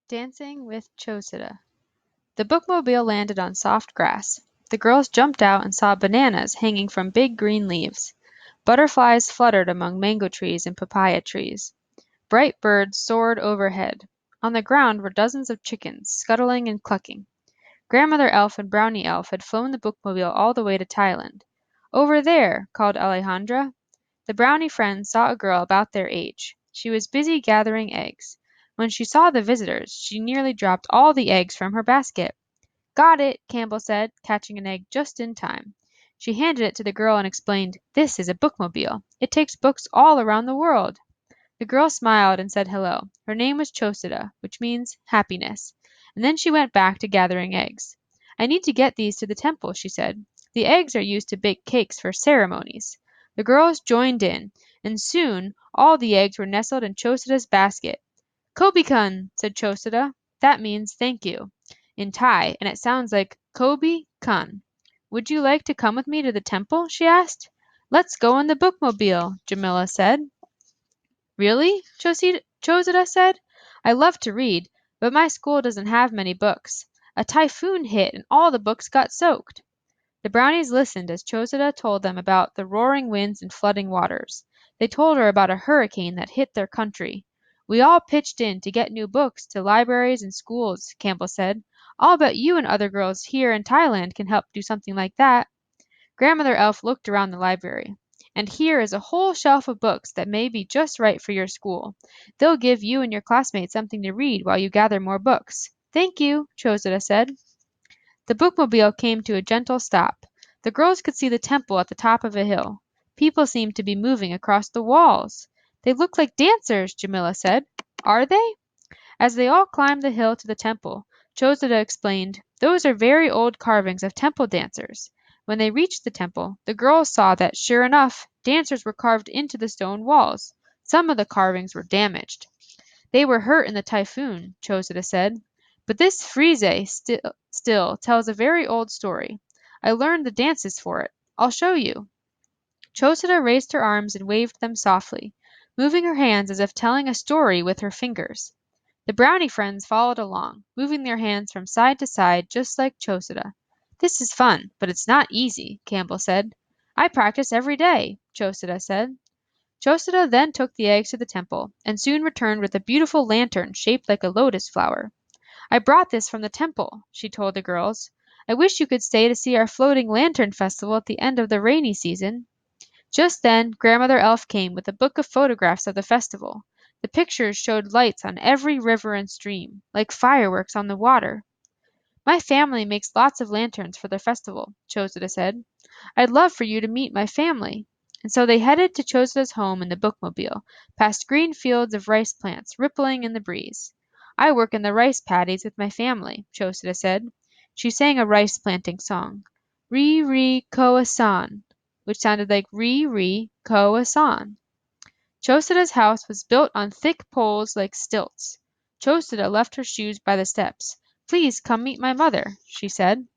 Dancing with Chosita. The bookmobile landed on soft grass. The girls jumped out and saw bananas hanging from big green leaves. Butterflies fluttered among mango trees and papaya trees. Bright birds soared overhead. On the ground were dozens of chickens, scuttling and clucking. Grandmother Elf and Brownie Elf had flown the bookmobile all the way to Thailand. "Over there!" called Alejandra. The Brownie friends saw a girl about their age. She was busy gathering eggs. When she saw the visitors, she nearly dropped all the eggs from her basket. "Got it," Campbell said, catching an egg just in time. She handed it to the girl and explained, "This is a bookmobile. It takes books all around the world." The girl smiled and said hello. Her name was Chosita, which means happiness, and then she went back to gathering eggs. "I need to get these to the temple," she said. "The eggs are used to bake cakes for ceremonies." The girls joined in, and soon all the eggs were nestled in Chosita's basket. "Kobe-kun," said Chosita. That means thank you in Thai, and it sounds like Kobe-kun. "Would you like to come with me to the temple?" she asked. "Let's go in the bookmobile," Jamila said. "Really?" Chosita said. "I love to read, but my school doesn't have many books. A typhoon hit and all the books got soaked." The brownies listened as Chosita told them about the roaring winds and flooding waters. They told her about a hurricane that hit their country. "We all pitched in to get new books to libraries and schools," Campbell said. "I'll bet you and other girls here in Thailand can help do something like that." Grandmother Elf looked around the library. "And here is a whole shelf of books that may be just right for your school. They'll give you and your classmates something to read while you gather more books." "Thank you," Chosita said. The bookmobile came to a gentle stop. The girls could see the temple at the top of a hill. People seemed to be moving across the walls. "They look like dancers," Jamila said. "Are they?" As they all climbed the hill to the temple, Chosita explained, "Those are very old carvings of temple dancers." When they reached the temple, the girls saw that, sure enough, dancers were carved into the stone walls. Some of the carvings were damaged. "They were hurt in the typhoon," Chosita said. "But this frieze still tells a very old story. I learned the dances for it. I'll show you." Chosita raised her arms and waved them softly, moving her hands as if telling a story with her fingers. The brownie friends followed along, moving their hands from side to side just like Chosita. "This is fun, but it's not easy," Campbell said. "I practice every day," Chosita said. Chosita then took the eggs to the temple, and soon returned with a beautiful lantern shaped like a lotus flower. "I brought this from the temple," she told the girls. "I wish you could stay to see our floating lantern festival at the end of the rainy season." Just then Grandmother Elf came with a book of photographs of the festival. The pictures showed lights on every river and stream, like fireworks on the water. "My family makes lots of lanterns for the festival," Chosita said. "I'd love for you to meet my family." And so they headed to Chosita's home in the bookmobile, past green fields of rice plants rippling in the breeze. "I work in the rice paddies with my family," Chosita said. She sang a rice planting song, "Re re koa san," which sounded like "Re re koa san." Chosita's house was built on thick poles like stilts. Chosita left her shoes by the steps. "Please come meet my mother," she said.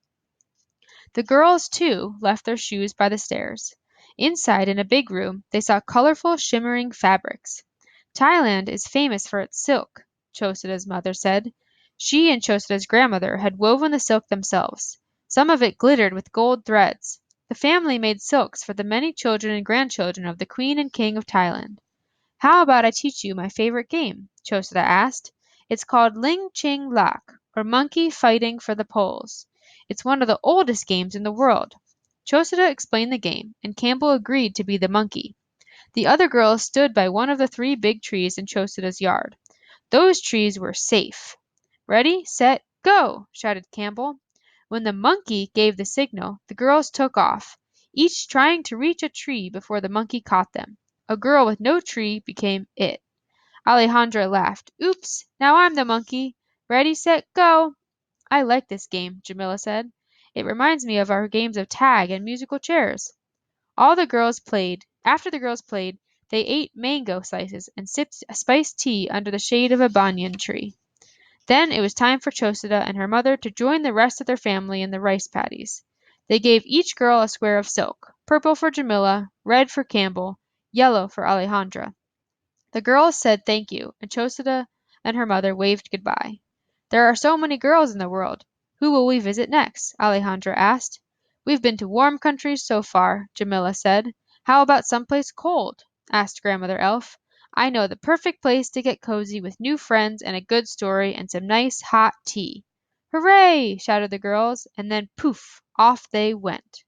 The girls, too, left their shoes by the stairs. Inside, in a big room, they saw colorful, shimmering fabrics. "Thailand is famous for its silk," Chosita's mother said. She and Chosita's grandmother had woven the silk themselves. Some of it glittered with gold threads. The family made silks for the many children and grandchildren of the Queen and King of Thailand. "How about I teach you my favorite game?" Chosita asked. "It's called Ling Ching Lak, or Monkey Fighting for the Poles. It's one of the oldest games in the world." Chosita explained the game, and Campbell agreed to be the monkey. The other girls stood by one of the three big trees in Chosita's yard. Those trees were safe. "Ready, set, go!" shouted Campbell. When the monkey gave the signal, the girls took off, each trying to reach a tree before the monkey caught them. A girl with no tree became it. Alejandra laughed. "Oops, now I'm the monkey. Ready, set, go!" "I like this game," Jamila said. "It reminds me of our games of tag and musical chairs." All the girls played. After the girls played, they ate mango slices and sipped spiced tea under the shade of a banyan tree. Then it was time for Chosita and her mother to join the rest of their family in the rice paddies. They gave each girl a square of silk, purple for Jamila, red for Campbell, yellow for Alejandra. The girls said thank you, and Chosita and her mother waved goodbye. There are so many girls in the world. Who will we visit next? Alejandra asked. We've been to warm countries so far, Jamila said. How about someplace cold? Asked Grandmother Elf. I know the perfect place to get cozy with new friends and a good story and some nice hot tea. Hooray! Shouted the girls, and then poof! Off they went.